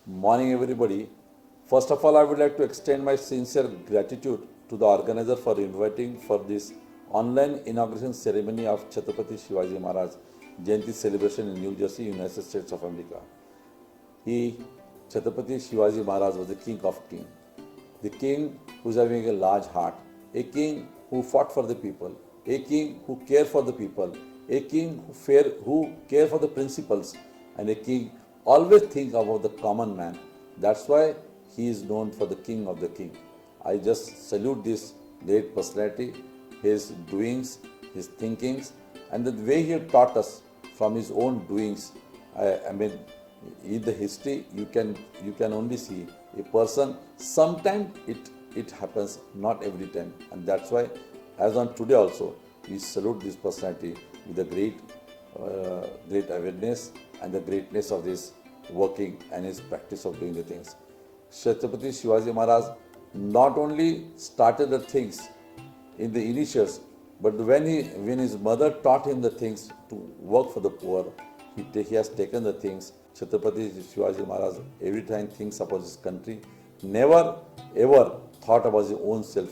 Morning, everybody. First of all, I would like to extend my sincere gratitude to the organizer for inviting for this online inauguration ceremony of Chhatrapati Shivaji Maharaj Jayanti celebration in New Jersey, United States of America. Chhatrapati Shivaji Maharaj was the king of kings, the king who's having a large heart, a king who fought for the people, a king who cared for the people, a king who cared for the principles, and a king always think about the common man. That's why he is known for the king of the king. I just salute this great personality, his doings, his thinkings, and the way he taught us from his own doings. I mean, in the history you can only see a person. Sometimes it happens, not every time, and that's why, as on today also, we salute this personality with a great awareness and the greatness of this working and his practice of doing the things. Chhatrapati Shivaji Maharaj not only started the things in the initials, but when his mother taught him the things to work for the poor, he has taken the things. Chhatrapati Shivaji Maharaj every time thinks about his country, never ever thought about his own self,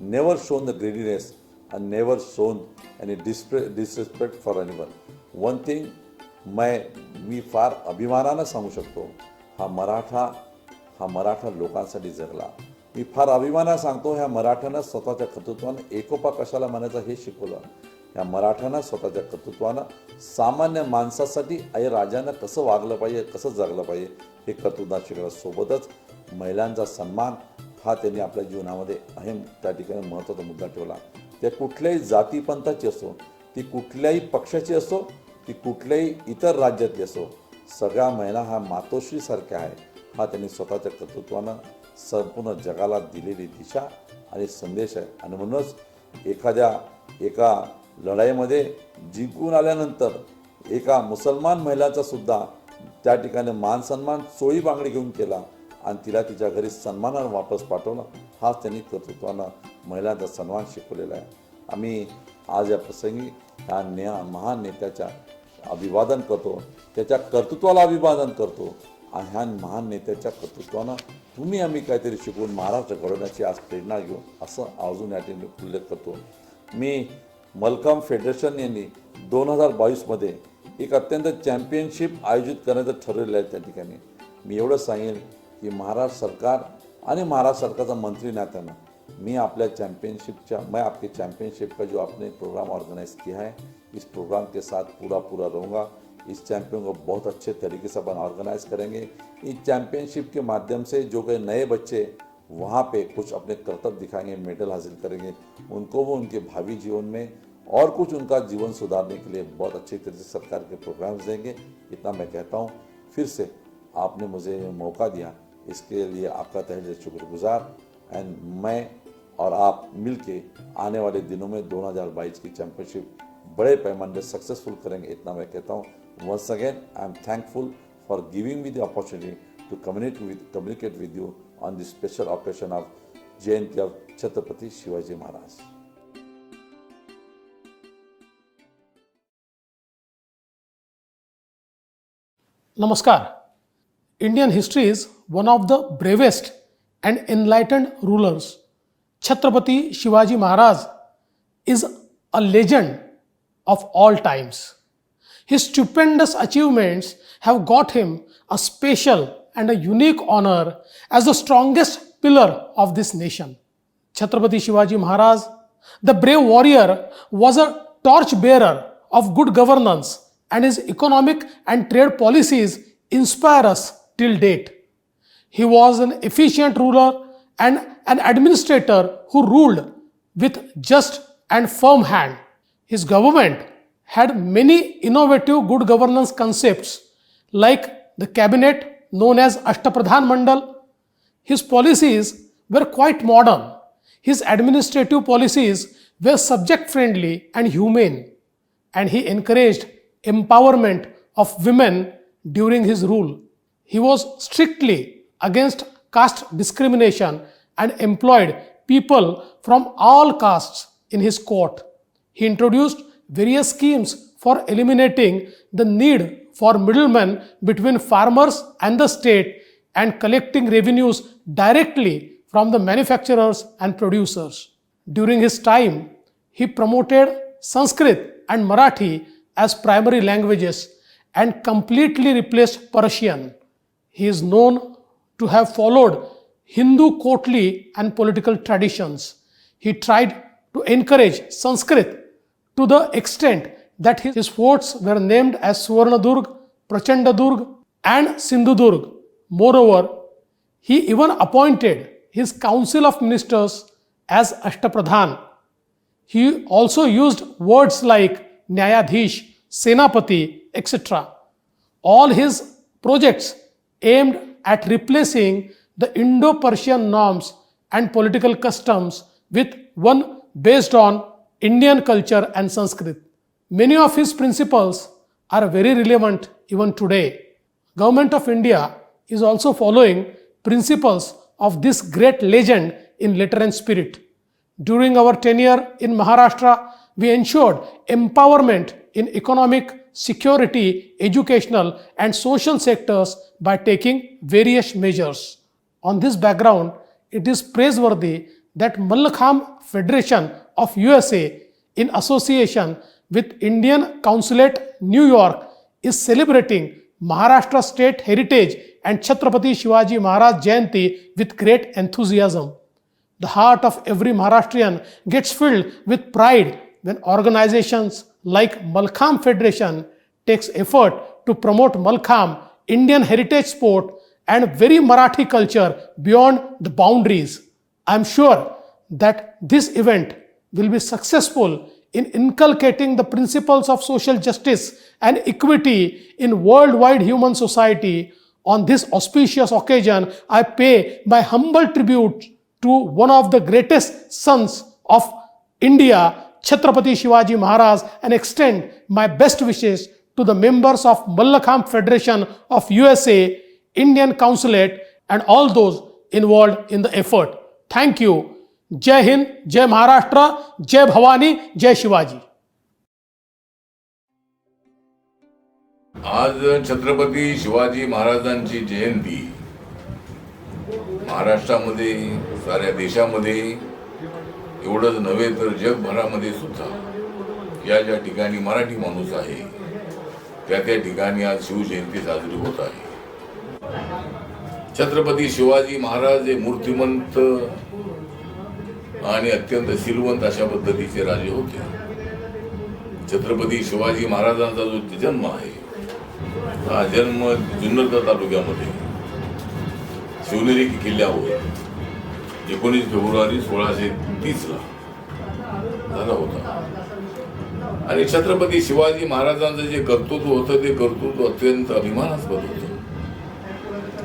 never shown the greediness, and never shown any disrespect for anyone. One thing मी फार अभिमानानं सांगू शकतो, हा मराठा लोकांसाठी जगला. मी फार अभिमानानं सांगतो, ह्या मराठ्यानं स्वतःच्या कर्तृत्वानं एकोपा कशाला म्हणायचं हे शिकवलं. या मराठ्यानं स्वतःच्या कर्तृत्वानं सामान्य माणसासाठी राजानं कसं वागलं पाहिजे, कसं जगलं पाहिजे हे कर्तृत्व शिकवलं. सोबतच महिलांचा सन्मान हा त्यांनी आपल्या जीवनामध्ये अहम त्या ठिकाणी महत्त्वाचा मुद्दा ठेवला. त्या कुठल्याही जातीपंथाची असो, ती कुठल्याही पक्षाची असो, ती कुठल्याही इतर राज्यातली असो, सगळ्या महिला हा मातोश्रीसारख्या आहे, हा त्यांनी स्वतःच्या कर्तृत्वानं संपूर्ण जगाला दिलेली दिशा आणि संदेश आहे. आणि म्हणूनच एका लढाईमध्ये जिंकून आल्यानंतर एका मुसलमान महिलाचा सुद्धा त्या ठिकाणी मान सन्मान चोळी बांगडी घेऊन केला आणि तिला तिच्या घरी सन्मानानं वापस पाठवलं. हाच त्यांनी कर्तृत्वानं महिलांचा सन्मान शिकवलेला आहे. आम्ही आज या प्रसंगी ह्या महान नेत्याच्या अभिवादन करतो, त्याच्या कर्तृत्वाला अभिवादन करतो आणि ह्या महान नेत्याच्या कर्तृत्वानं आम्ही काहीतरी शिकवून महाराष्ट्र घडवण्याची आज प्रेरणा घेऊ, असं अजून या ठिकाणी उल्लेख करतो. मी मलकाम फेडरेशन यांनी 2022मध्ये एक अत्यंत चॅम्पियनशिप आयोजित करण्याचं ठरवलेलं आहे. त्या ठिकाणी मी एवढं सांगेन की महाराष्ट्र सरकार आणि महाराष्ट्र सरकारचा मंत्री नात्यानं मैं आपके चैम्पियनशिप का जो आपने प्रोग्राम ऑर्गेनाइज किया है, इस प्रोग्राम के साथ पूरा रहूँगा. इस चैम्पियन को बहुत अच्छे तरीके से अपन ऑर्गेनाइज करेंगे. इस चैम्पियनशिप के माध्यम से जो कि नए बच्चे वहाँ पे कुछ अपने कर्तव्य दिखाएंगे, मेडल हासिल करेंगे, उनको वो उनके भावी जीवन में और कुछ उनका जीवन सुधारने के लिए बहुत अच्छे तरीके से सरकार के प्रोग्राम्स देंगे. इतना मैं कहता हूँ. फिर से आपने मुझे मौका दिया, इसके लिए आपका तहे दिल से शुक्रगुजार. एंड मैं और आप मिलके आने वाले दिनों में 2022 की चैंपियनशिप बड़े पैमाने पर सक्सेसफुल करेंगे. इतना मैं कहता हूँ. Once again I am thankful for giving me the opportunity to communicate with you on this special occasion of Jayanti of Chhatrapati Shivaji Maharaj. Namaskar. Indian history is one of the bravest and enlightened rulers. Chhatrapati Shivaji Maharaj is a legend of all times. His stupendous achievements have got him a special and a unique honor as the strongest pillar of this nation. Chhatrapati Shivaji Maharaj, the brave warrior, was a torchbearer of good governance, and his economic and trade policies inspire us till date. He was an efficient ruler and an administrator who ruled with just and firm hand. His government had many innovative good governance concepts like the cabinet known as Ashtapradhan Mandal. His policies were quite modern. His administrative policies were subject friendly and humane, and he encouraged empowerment of women during his rule. He was strictly against caste discrimination and employed people from all castes in his court. He introduced various schemes for eliminating the need for middlemen between farmers and the state and collecting revenues directly from the manufacturers and producers. During his time, he promoted Sanskrit and Marathi as primary languages and completely replaced Persian. He is known to have followed Hindu courtly and political traditions. He tried to encourage Sanskrit to the extent that his forts were named as Suvarnadurg, Prachandadurg, and Sindhudurg. Moreover, he even appointed his council of ministers as Ashtapradhan. He also used words like Nyayadhish, Senapati, etc. All his projects aimed at replacing the Indo-Persian norms and political customs with one based on Indian culture and Sanskrit. Many of his principles are very relevant even today. Government of India is also following principles of this great legend in letter and spirit. During our tenure in Maharashtra, we ensured empowerment in economic, security, educational, and social sectors by taking various measures. On this background, it is praiseworthy that Mallakhambh Federation of USA, in association with Indian Consulate, New York, is celebrating Maharashtra State Heritage and Chhatrapati Shivaji Maharaj Jayanti with great enthusiasm. The heart of every Maharashtrian gets filled with pride when organizations like Mallakhambh Federation takes effort to promote Mallakhambh, Indian heritage sport, and very Marathi culture beyond the boundaries. I am sure that this event will be successful in inculcating the principles of social justice and equity in worldwide human society. On this auspicious occasion, I pay my humble tribute to one of the greatest sons of India, Chhatrapati Shivaji Maharaj, and extend my best wishes to the members of Mallakhambh Federation of USA, Indian Consulate, and all those involved in the effort. Thank you. जय हिंद, जय महाराष्ट्र, जय भवानी, जय शिवाजी. आज छत्रपती शिवाजी महाराजांची जयंती महाराष्ट्रामध्ये, साऱ्या देशामध्ये, एवढंच नव्हे तर जगभरामध्ये सुद्धा या ज्या ठिकाणी मराठी माणूस आहे त्या ठिकाणी आज शिवजयंती साजरी होत आहे. छत्रपती शिवाजी महाराज हे मूर्तिमंत आणि अत्यंत सिलवंत अशा पद्धतीचे राजे होते. छत्रपती शिवाजी महाराजांचा जो जन्म आहे हा जन्म जुन्नर तालुक्यामध्ये शिवनेरी किल्ल्यावर 19 फेब्रुवारी 1630 ला झाला होता. आणि छत्रपती शिवाजी महाराजांचं जे कर्तृत्व होतं ते कर्तृत्व अत्यंत अभिमानास्पद होतं.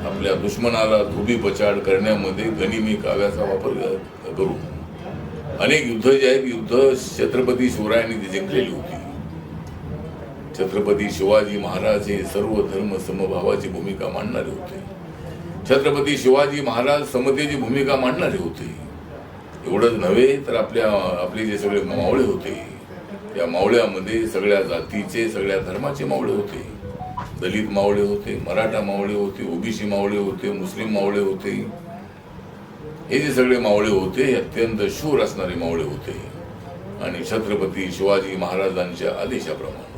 आपल्या दुश्मनाला धोबी पछाड करण्यामध्ये गनिमी काव्याचा वापर करून अनेक युद्ध जे आहेत युद्ध छत्रपती शिवरायांनी ती जिंकलेली होती. छत्रपती शिवाजी महाराज हे सर्व धर्म समभावाची भूमिका मांडणारे होते. छत्रपती शिवाजी महाराज समतेची भूमिका मांडणारे होते. एवढंच नव्हे तर आपले जे सगळे मावळे होते त्या मावळ्यामध्ये सगळ्या जातीचे, सगळ्या धर्माचे मावळे होते. दलित मावळे होते, मराठा मावळे होते, ओबीसी मावळे होते, मुस्लिम मावळे होते. हे जे सगळे मावळे होते हे अत्यंत शूर असणारे मावळे होते. आणि छत्रपती शिवाजी महाराजांच्या आदेशाप्रमाणे,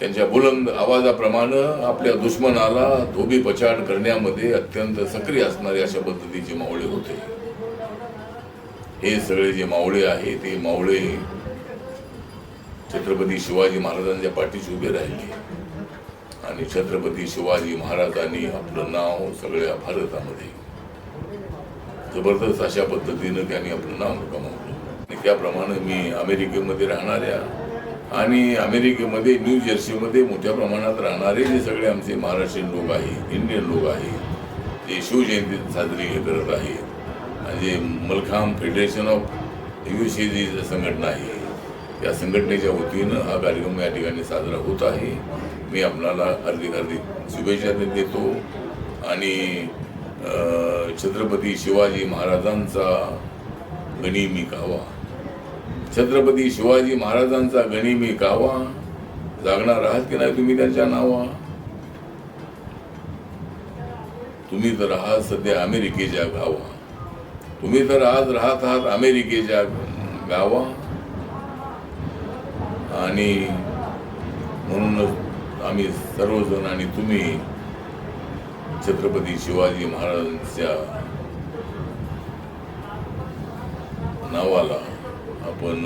त्यांच्या बुलंद आवाजाप्रमाणे आपल्या दुश्मनाला धोबी पछाड करण्यामध्ये अत्यंत सक्रिय असणारे अशा पद्धतीचे मावळे होते. हे सगळे जे मावळे आहे ते मावळे छत्रपती शिवाजी महाराजांच्या पाठीशी उभे राहिले. आणि छत्रपती शिवाजी महाराजांनी आपलं नाव सगळ्या भारतामध्ये जबरदस्त अशा पद्धतीने त्यांनी आपलं नाव कमावलं. आणि त्याप्रमाणे मी अमेरिकेमध्ये राहणाऱ्या आणि अमेरिकेमध्ये न्यू जर्सीमध्ये मोठ्या प्रमाणात राहणारे जे सगळे आमचे महाराष्ट्रीयन लोक आहेत, इंडियन लोक आहेत, जे शिवजयंती साजरी करत आहेत आणि जे मलखांब फेडरेशन ऑफ USA जी संघटना आहे त्या संघटनेच्या वतीनं हा कार्यक्रम या ठिकाणी साजरा होत आहे. मी आपणाला हार्दिक शुभेच्छा देतो. आणि छत्रपती शिवाजी महाराजांचा गनिमी कावा, छत्रपती शिवाजी महाराजांचा गनिमी कावा, जागणार आहात की नाही तुम्ही त्यांच्या नावा. तुम्ही तर आहात सध्या अमेरिकेच्या गावा, तुम्ही तर आज राहत आहात अमेरिकेच्या गावा, आणि म्हणूनच आम्ही सर्वजण आणि तुम्ही छत्रपती शिवाजी महाराजांच्या नावाला आपण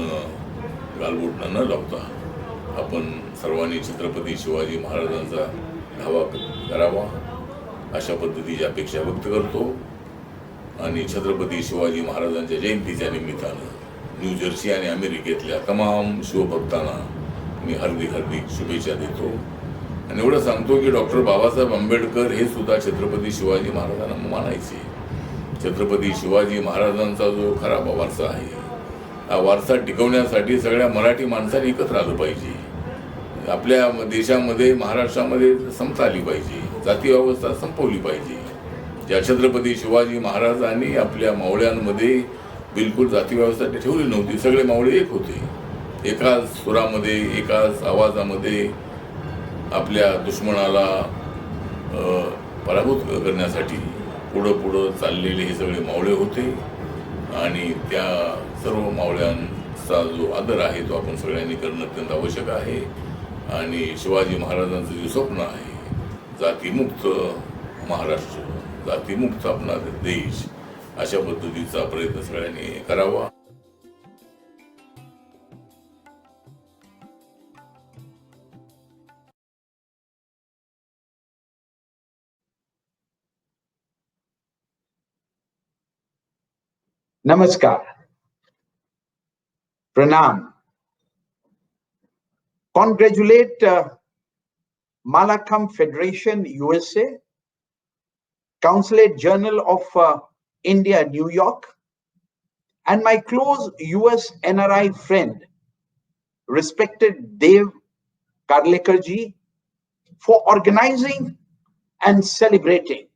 गालबोट न लावता आपण सर्वांनी छत्रपती शिवाजी महाराजांचा धावा करावा अशा पद्धतीची अपेक्षा व्यक्त करतो. आणि छत्रपती शिवाजी महाराजांच्या जयंतीच्या निमित्तानं न्यू जर्सी आणि अमेरिकेतल्या तमाम शिवभक्तांना मी हार्दिक शुभेच्छा देतो. आणि एवढं सांगतो की डॉक्टर बाबासाहेब आंबेडकर हे सुद्धा छत्रपती शिवाजी महाराजांना मानायचे. छत्रपती शिवाजी महाराजांचा जो खरा वारसा आहे, हा वारसा टिकवण्यासाठी सगळ्या मराठी माणसांनी एकत्र आलं पाहिजे. आपल्या देशामध्ये, महाराष्ट्रामध्ये समता आली पाहिजे, जाती व्यवस्था संपवली पाहिजे. ज्या छत्रपती शिवाजी महाराजांनी आपल्या मावळ्यांमध्ये बिलकुल जाती व्यवस्था ठेवली नव्हती, सगळे मावळे एक होते, एकाच सुरामध्ये, एकाच आवाजामध्ये आपल्या दुश्मनाला पराभूत करण्यासाठी पुढं चाललेले हे सगळे मावळे होते. आणि त्या सर्व मावळ्यांचा जो आदर आहे तो आपण सगळ्यांनी करणं अत्यंत आवश्यक आहे. आणि शिवाजी महाराजांचं जे स्वप्न आहे, जातीमुक्त महाराष्ट्र, जातीमुक्त आपला देश, अशा पद्धतीचा प्रयत्न सगळ्यांनी करावा. Namaskar. Pranam. Congratulate Malakam Federation, USA, Consulate Journal of India, New York, and my close US NRI friend, respected Dev Karlekarji, for organizing and celebrating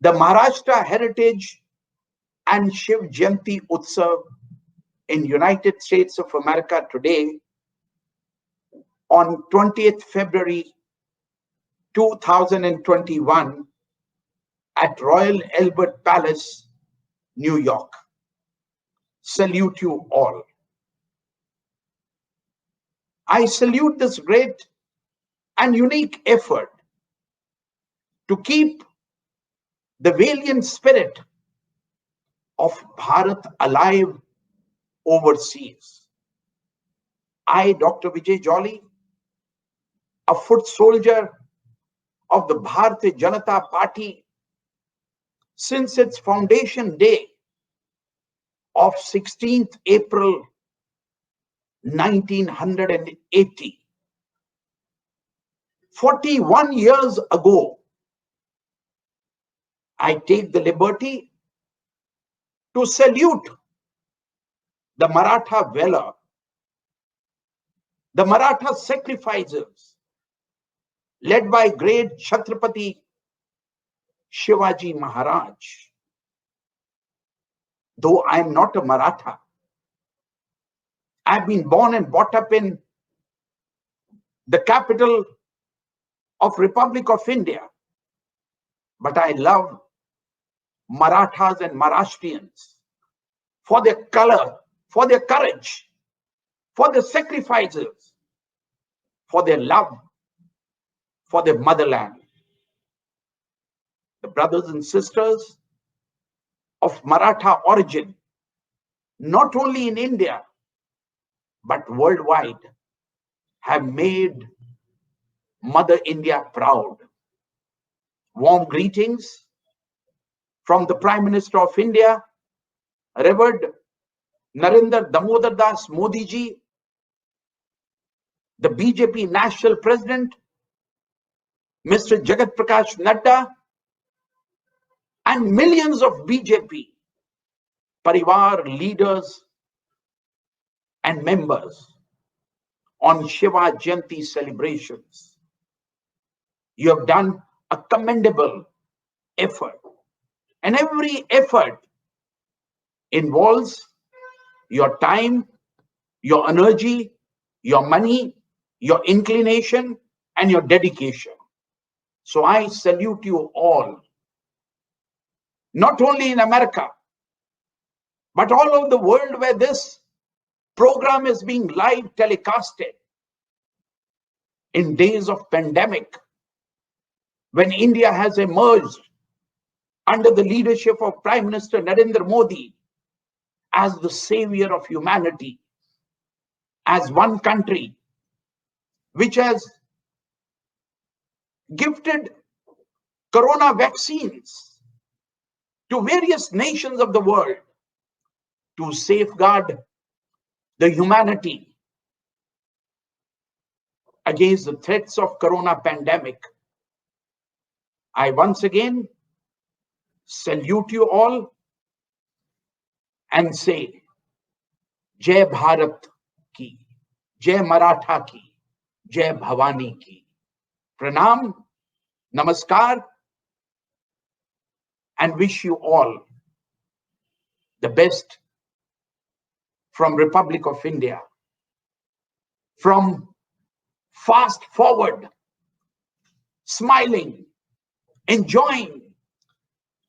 the Maharashtra Heritage and Shiv Jayanti Utsav in United States of America today on 20th February 2021 at Royal Albert Palace, New York. Salute you all. I salute this great and unique effort to keep the valiant spirit of Bharat alive overseas. I, Dr. Vijay Jolly, a foot soldier of the Bharatiya Janata Party since its foundation day of 16th April 1980. 41 years ago, I take the liberty to salute the Maratha valor, the Maratha sacrifices led by great Chhatrapati Shivaji Maharaj. Though I am not a Maratha, I have been born and brought up in the capital of Republic of India, but I love Marathas and Maharashtrians for their color, for their courage, for their sacrifices, for their love, for their motherland. The brothers and sisters of Maratha origin, not only in India, but worldwide, have made Mother India proud. Warm greetings from the Prime Minister of India, Revered Narendra Damodar Das Modi ji, the BJP National President, Mr. Jagat Prakash Nadda, and millions of BJP Parivar leaders and members on Shiva Jayanti celebrations. You have done a commendable effort, and every effort involves your time, your energy, your money, your inclination, and your dedication. So I salute you all not only in America, but all over the world where this program is being live telecasted. In days of pandemic, when India has emerged under the leadership of Prime Minister Narendra Modi as the savior of humanity, as one country which has gifted corona vaccines to various nations of the world to safeguard the humanity against the threats of corona pandemic. I once again salute you all and say, Jai Bharat ki, Jai Maratha ki, Jai Bhavani ki. Pranam, Namaskar, and wish you all the best from Republic of India, from fast forward, smiling, enjoying,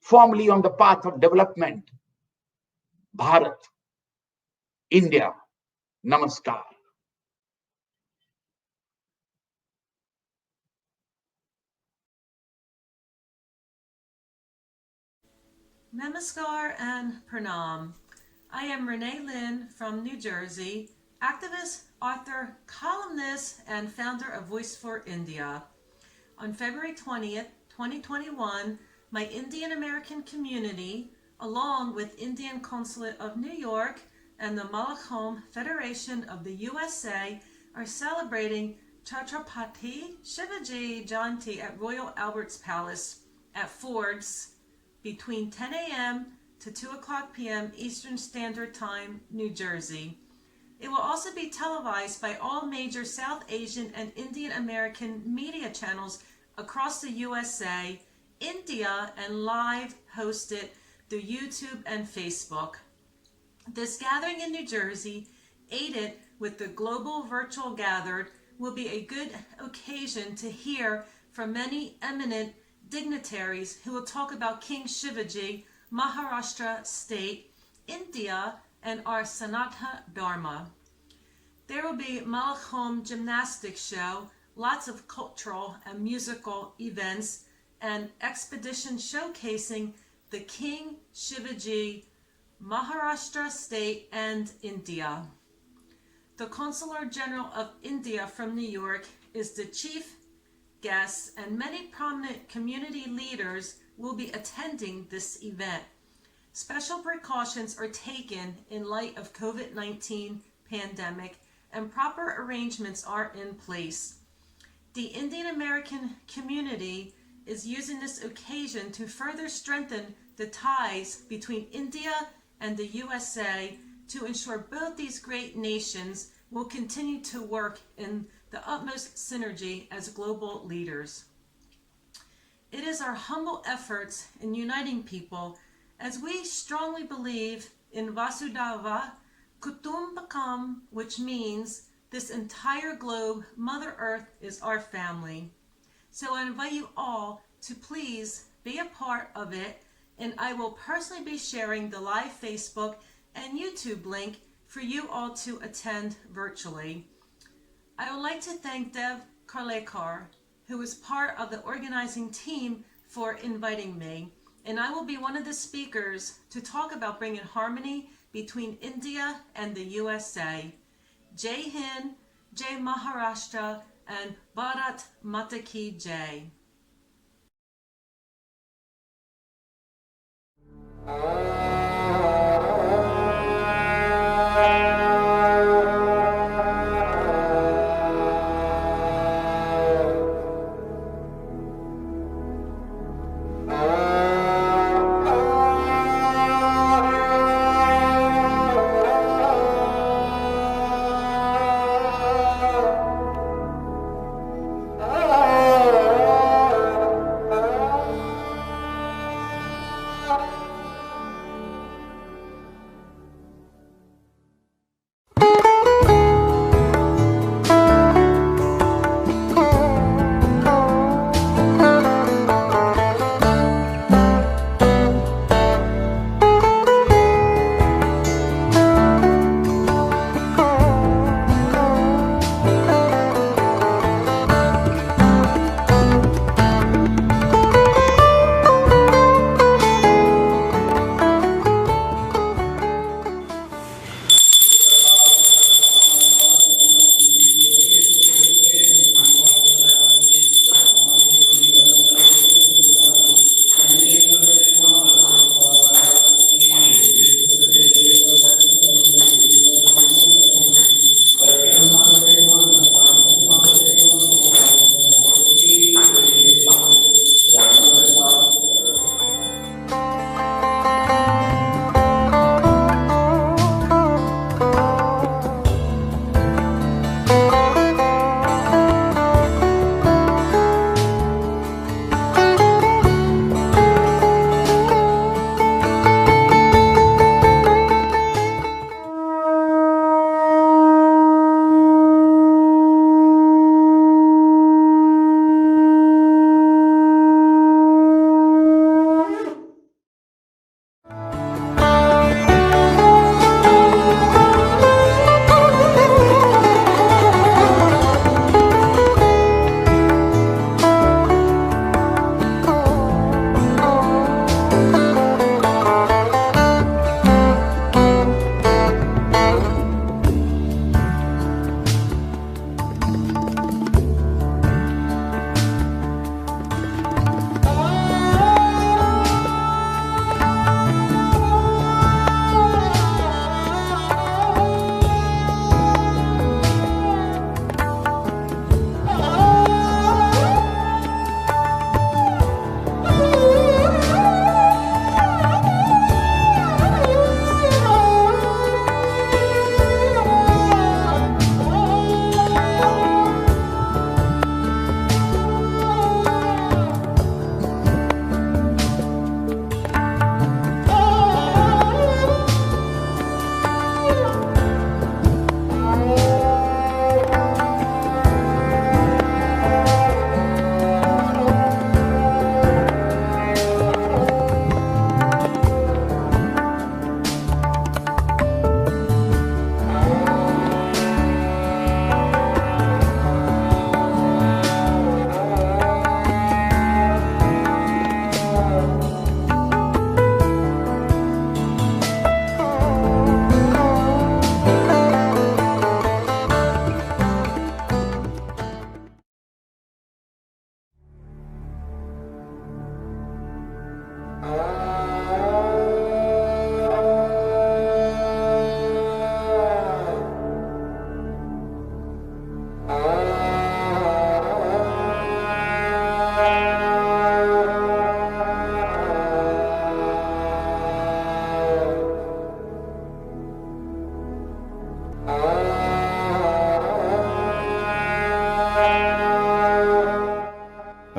firmly on the path of development, Bharat, India. Namaskar. Namaskar and Pranam. I am Renee Lynn from New Jersey, activist, author, columnist, and founder of Voice for India. On February 20th, 2021, my Indian American community, along with Indian Consulate of New York and the Malakholm Federation of the USA, are celebrating Chhatrapati Shivaji Jayanti at Royal Albert's Palace at Ford's between 10 a.m. to 2 o'clock p.m. Eastern Standard Time, New Jersey. It will also be televised by all major South Asian and Indian American media channels across the USA, India, and live hosted through YouTube and Facebook. This gathering in New Jersey, aided with the global virtual gathered, will be a good occasion to hear from many eminent dignitaries who will talk about King Shivaji, Maharashtra state, India, and our Sanatana Dharma. There will be Malakholm gymnastics show, lots of cultural and musical events, and expedition showcasing the King Shivaji, Maharashtra state, and India. The Consular General of India from New York is the chief guests, and many prominent community leaders will be attending this event. Special precautions are taken in light of COVID-19 pandemic, and proper arrangements are in place. The Indian American community is using this occasion to further strengthen the ties between India and the USA to ensure both these great nations will continue to work in the utmost synergy as global leaders. It is our humble efforts in uniting people, as we strongly believe in Vasudhaiva Kutumbakam, which means this entire globe, Mother Earth, is our family. So I invite you all to please be a part of it, and I will personally be sharing the live Facebook and YouTube link for you all to attend virtually. I would like to thank Dev Karlekar, who is part of the organizing team, for inviting me. And I will be one of the speakers to talk about bringing harmony between India and the USA. Jai Hind, Jai Maharashtra, and Bharat Mata Ki Jai.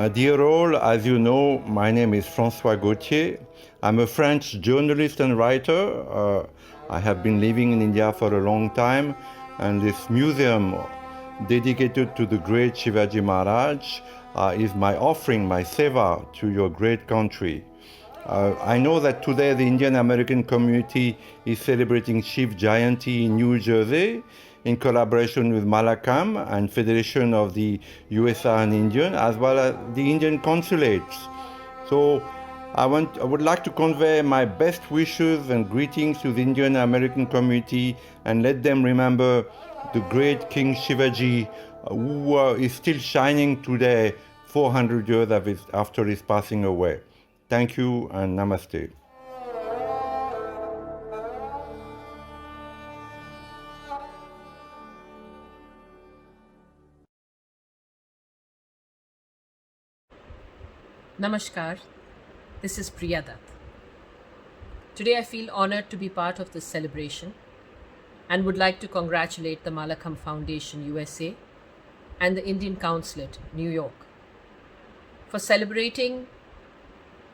Dear all, as you know, my name is François Gauthier. I'm a French journalist and writer. I have been living in India for a long time, and this museum dedicated to the great Shivaji Maharaj is my offering, my seva to your great country. I know that today the Indian American community is celebrating Shiv Jayanti in New Jersey in collaboration with Malakam and Federation of the USR and Indian, as well as the Indian consulates. So I would like to convey my best wishes and greetings to the Indian American community and let them remember the great King Shivaji, who is still shining today 400 years after his passing away. Thank you and namaste. Namaskar, this is Priya Dutt. Today I feel honored to be part of this celebration and would like to congratulate the Malakam Foundation USA and the Indian Consulate, New York, for celebrating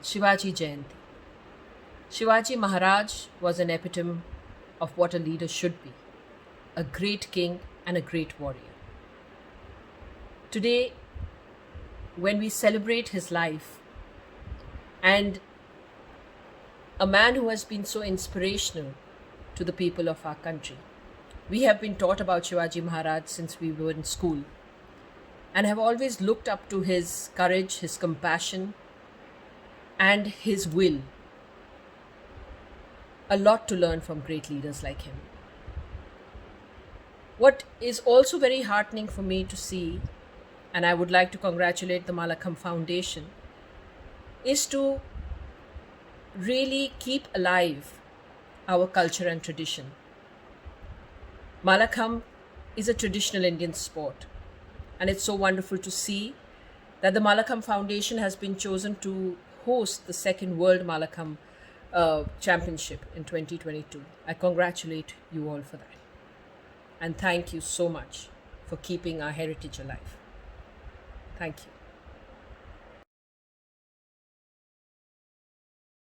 Shivaji Jayanti. Shivaji Maharaj was an epitome of what a leader should be, a great king and a great warrior. Today, when we celebrate his life and a man who has been so inspirational to the people of our country. We have been taught about Shivaji Maharaj since we were in school and have always looked up to his courage, his compassion, and his will. A lot to learn from great leaders like him. What is also very heartening for me to see, and I would like to congratulate the Malakam Foundation, is to really keep alive our culture and tradition. Malakam is a traditional Indian sport, and it's so wonderful to see that the Malakam Foundation has been chosen to host the second World Malakam Championship in 2022. I congratulate you all for that. And thank you so much for keeping our heritage alive. Thank you.